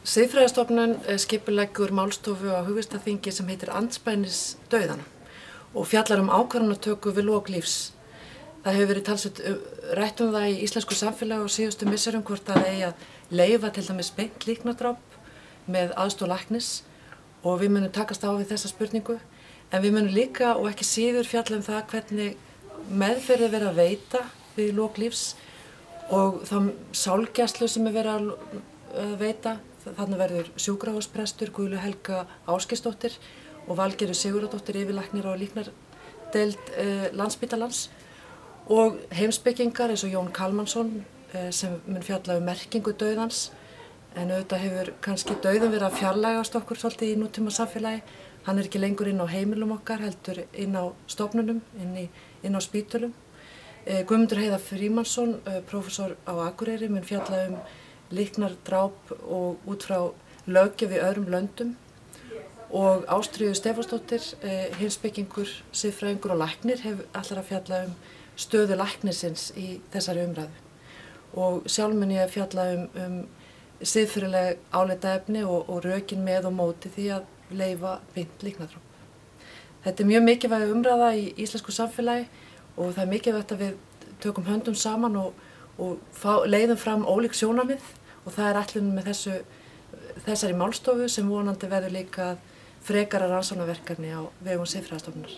Siðfræðistofnun skipuleggur málstofu á hugvísindaþingi sem heitir Andspænis dauðanna og fjallar ákvarðanatöku við lok lífs. Það hefur verið talsvert rætt það í íslensku samfélagi á síðustu misserum hvort það eigi að leyfa til dæmis beint líknardráp með aðstoð læknis og við munum takast á við þessa spurningu. En við munum líka og ekki síður fjalla það hvernig meðferð verið að veita við lok lífs og þá sálgæslu sem verið að veita. Þarna verður sjúkrahúsprestur Guðlaug Helga Ásgeirsdóttir og Valgerður Sigurðardóttir yfirlæknir á líknardeild Landspítalans og heimspekingar eins og Jón Kalmansson sem mun fjalla merkingu dauðans, en auðvitað hefur kannski dauðinn verið að fjarlægast okkur svolítið í nútíma samfélagi. Hann ekki lengur inn á heimilum okkar, heldur inn á stofnunum, inn á spítölum. Guðmundur Heiðar Frímannsson, prófessor á Akureyri, mun fjalla líknardráp og út frá löggjöf í öðrum löndum og Ástríður Stefánsdóttir, heimspekingur, siðfræðingur og læknir ætlar að fjalla stöðu læknisins í þessari umræðu. Og sjálf mun ég fjalla siðferðileg álitaefni og rökin með og móti því að leyfa beint líknardráp. Þetta mjög mikilvæg umræða í íslensku samfélagi og það mikilvægt að við tökum höndum saman og leiðum fram ólík sjónarmið og það ætlunin með þessari málstofu sem vonandi verður líka frekara rannsóknarverkefni á vegum Siðfræðistofnunar.